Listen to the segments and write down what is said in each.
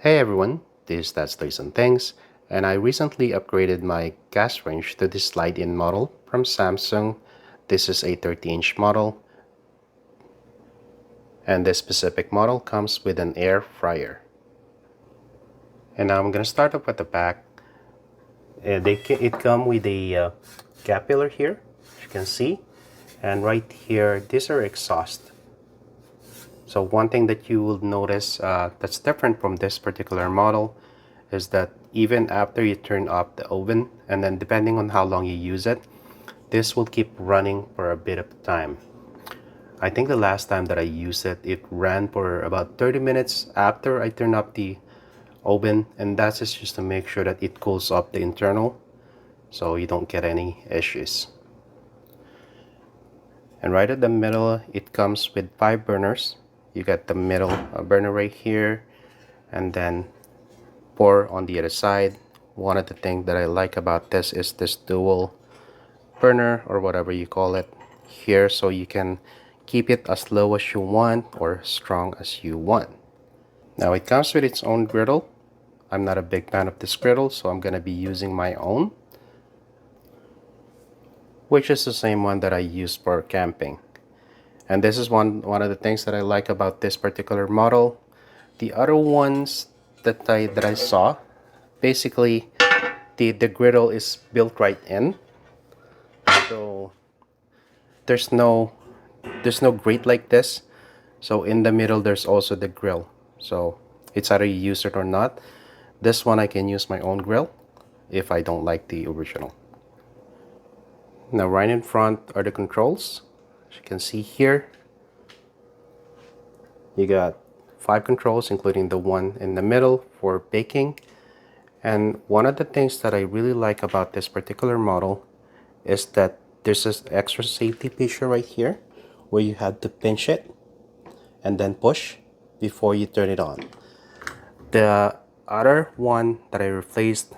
Hey everyone, this is That's Toys and Things, and I recently upgraded my gas range to this slide-in model from Samsung. This is a 30-inch model, and this specific model comes with an air fryer. And now I'm going to start off at the back. It comes with a gap filler here, as you can see, and right here, these are exhaust. So one thing that you will notice that's different from this particular model is that even after you turn off the oven, and then depending on how long you use it, this will keep running for a bit of time. I think the last time that I used it, it ran for about 30 minutes after I turned off the oven, and that's just to make sure that it cools off the internal so you don't get any issues. And right at the middle, it comes with 5 burners. You got the middle burner right here, and then 4 on the other side. One of the things that I like about this is this dual burner, or whatever you call it here, so you can keep it as low as you want or strong as you want. Now it comes with its own griddle. I'm not a big fan of this griddle, so I'm gonna be using my own, which is the same one that I use for camping. And this is one of the things that I like about this particular model. The other ones that I saw, basically the griddle is built right in, so there's no grate like this. So in the middle there's also the grill, so it's either you use it or not. This one I can use my own grill if I don't like the original. Now right in front are the controls. As you can see here, you got 5 controls, including the one in the middle for baking. And one of the things that I really like about this particular model is that there's this extra safety feature right here where you have to pinch it and then push before you turn it on. The other one that I replaced,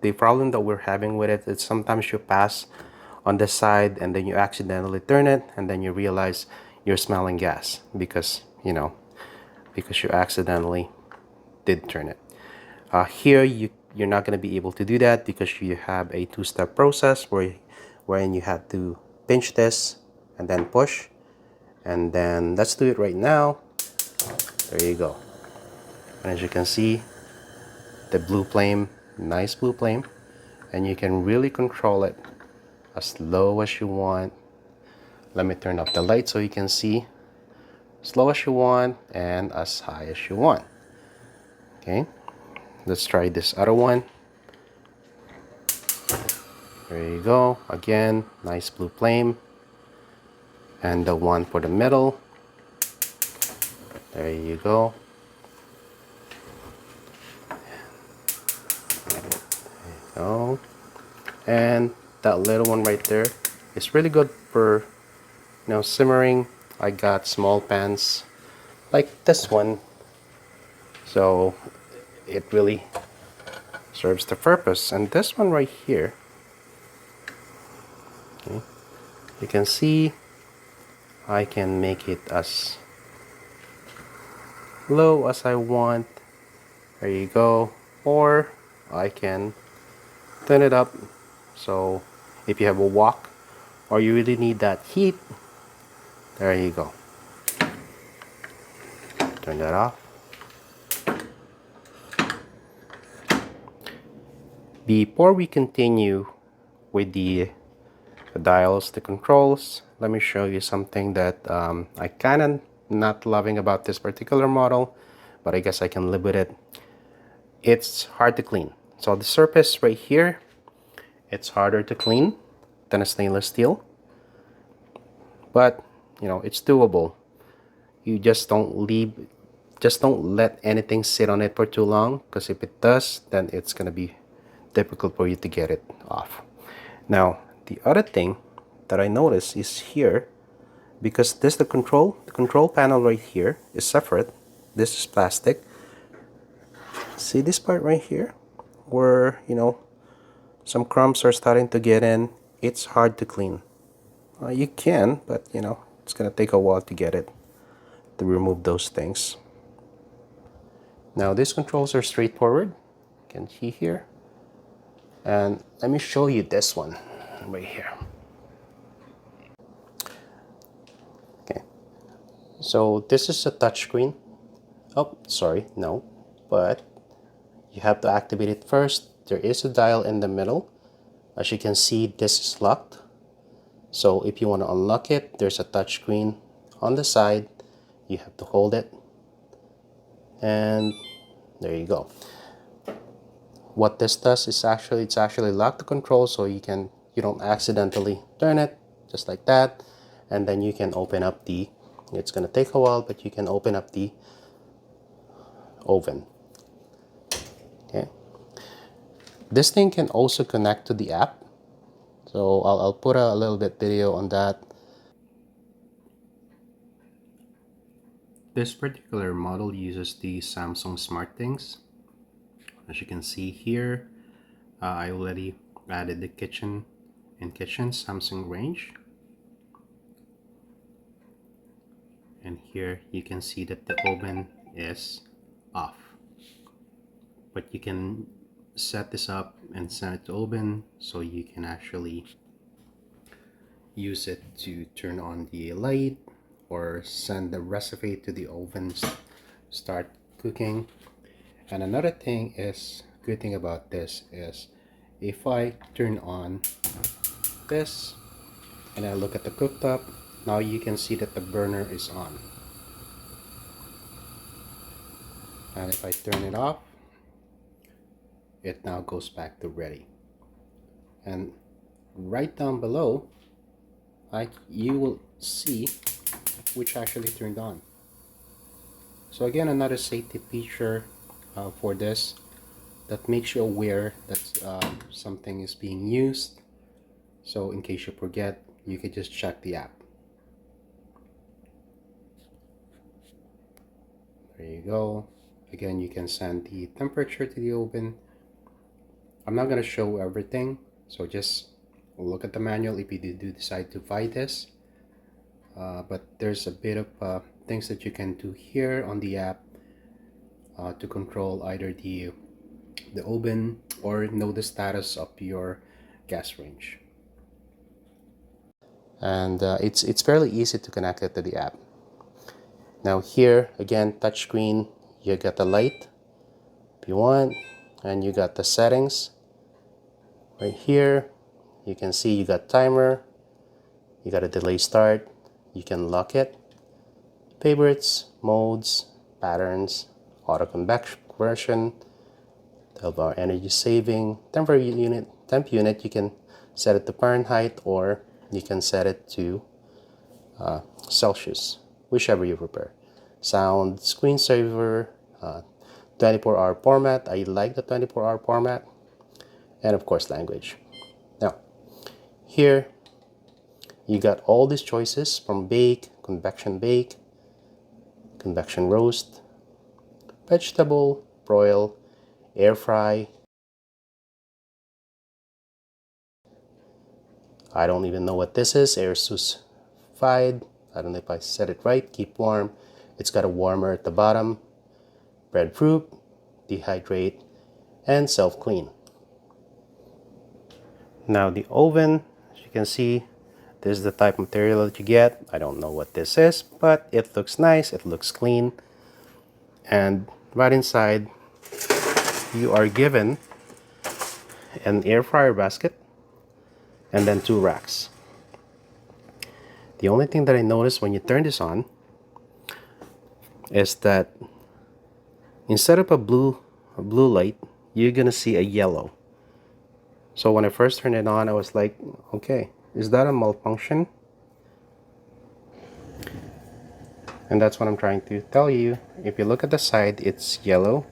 the problem that we're having with it is sometimes you pass on the side and then you accidentally turn it and then you realize you're smelling gas because you accidentally did turn it. Here you're not going to be able to do that because you have a 2-step process wherein you have to pinch this and then push. And then let's do it right now. There you go. And as you can see, the blue flame, nice blue flame, and you can really control it as low as you want. Let me turn off the light so you can see. As low as you want and as high as you want. Okay, let's try this other one. There you go. Again, nice blue flame. And the one for the middle. There you go. There you go. And that little one right there is really good for simmering. I got small pans like this one, so it really serves the purpose. And this one right here, okay, you can see I can make it as low as I want. There you go. Or I can turn it up, so if you have a wok or you really need that heat, there you go. Turn that off. Before we continue with the dials, the controls, let me show you something that I kind of not loving about this particular model, but I guess I can live with it. It's hard to clean. So the surface right here, it's harder to clean than a stainless steel, but it's doable. You just don't let anything sit on it for too long, because if it does, then it's gonna be difficult for you to get it off. Now the other thing that I noticed is here, because the control panel right here is separate. This is plastic. See this part right here where some crumbs are starting to get in. It's hard to clean. You can, but it's gonna take a while to remove those things. Now these controls are straightforward. You can see here. And let me show you this one right here. Okay, so this is a touchscreen. Oh, sorry, no, but you have to activate it first. There is a dial in the middle. As you can see, this is locked. So if you want to unlock it, there's a touchscreen on the side. You have to hold it, and there you go. What this does is it's actually lock the control, so you don't accidentally turn it, just like that. And then you can open up it's gonna take a while, but you can open up the oven. Okay. This thing can also connect to the app. So I'll put a little bit video on that. This particular model uses the Samsung SmartThings. As you can see here, I already added the kitchen Samsung range. And here you can see that the oven is off. But you can set this up and set it to oven, so you can actually use it to turn on the light or send the recipe to the oven, start cooking. And another thing is, good thing about this is, if I turn on this and I look at the cooktop, now you can see that the burner is on. And if I turn it off, it now goes back to ready. And right down below, you will see which actually turned on. So again, another safety feature for this that makes you aware that something is being used. So in case you forget, you can just check the app. There you go. Again, you can send the temperature to the oven. I'm not going to show everything, so just look at the manual if you do decide to buy this. But there's a bit of things that you can do here on the app to control either the oven or know the status of your gas range. And it's fairly easy to connect it to the app. Now here again, touchscreen, you got the light if you want, and you got the settings right here. You can see you got timer, you got a delay start, you can lock it, favorites, modes, patterns, auto conversion, 12-hour energy saving, temp unit. You can set it to Fahrenheit or you can set it to Celsius, whichever you prefer. Sound, screensaver, 24-hour format. I like the 24-hour format, and of course language. Now here you got all these choices from bake, convection roast, vegetable, broil, air fry. I don't even know what this is. Air fried. I don't know if I said it right. Keep warm. It's got a warmer at the bottom. Breadfruit, dehydrate, and self-clean. Now the oven, as you can see, this is the type of material that you get. I don't know what this is, but it looks nice. It looks clean. And right inside, you are given an air fryer basket and then 2 racks. The only thing that I noticed when you turn this on is that instead of a blue light, you're gonna see a yellow. So when I first turned it on, I was like, okay, is that a malfunction? And that's what I'm trying to tell you. If you look at the side, it's yellow.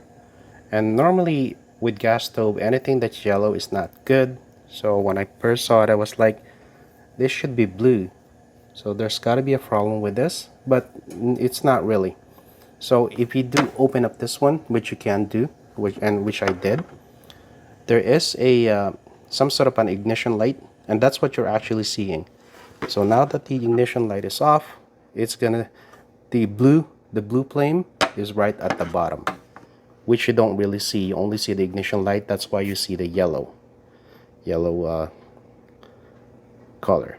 And normally with gas stove, anything that's yellow is not good. So when I first saw it, I was like, this should be blue. So there's got to be a problem with this, but it's not really. So if you do open up this one, which you can do, which I did, there is a some sort of an ignition light, and that's what you're actually seeing. So now that the ignition light is off, it's gonna the blue flame is right at the bottom. which you don't really see. You only see the ignition light. That's why you see the yellow color.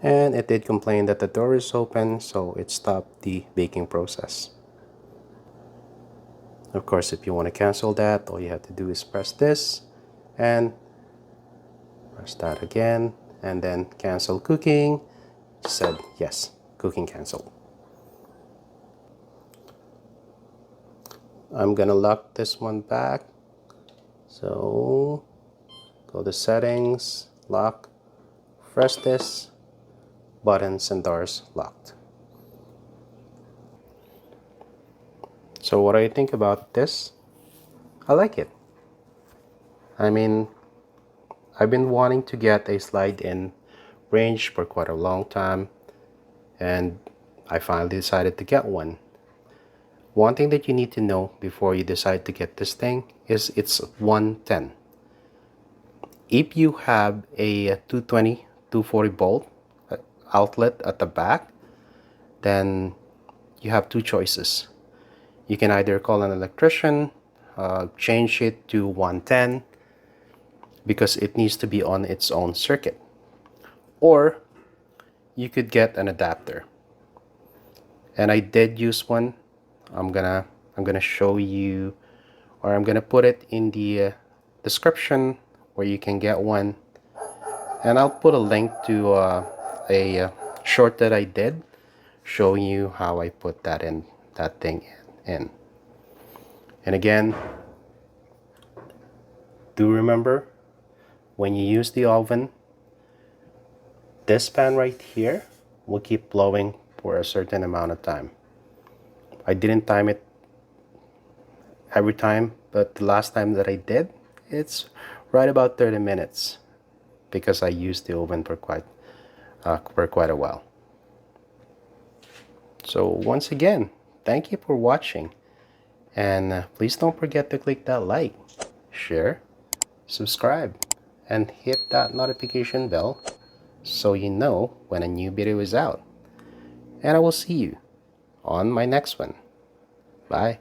And it did complain that the door is open, so it stopped the baking process. Of course, if you want to cancel that, all you have to do is press this and press that again, and then cancel cooking. Said yes, cooking canceled. I'm gonna lock this one back. So go to settings, lock, press this, buttons and doors locked. So what do you think about this? I like it. I mean, I've been wanting to get a slide-in range for quite a long time, and I finally decided to get one. One thing that you need to know before you decide to get this thing is it's 110. If you have a 220, 240 volt outlet at the back, then you have two choices. You can either call an electrician, change it to 110 because it needs to be on its own circuit, or you could get an adapter. And I did use one. I'm gonna show you, or I'm gonna put it in the description where you can get one, and I'll put a link to a short that I did showing you how I put that thing in. And again, do remember, when you use the oven, this fan right here will keep blowing for a certain amount of time. I didn't time it every time, but the last time that I did, it's right about 30 minutes because I used the oven for quite a while. So once again, thank you for watching, and please don't forget to click that like, share, subscribe, and hit that notification bell so you know when a new video is out. And I will see you on my next one. Bye.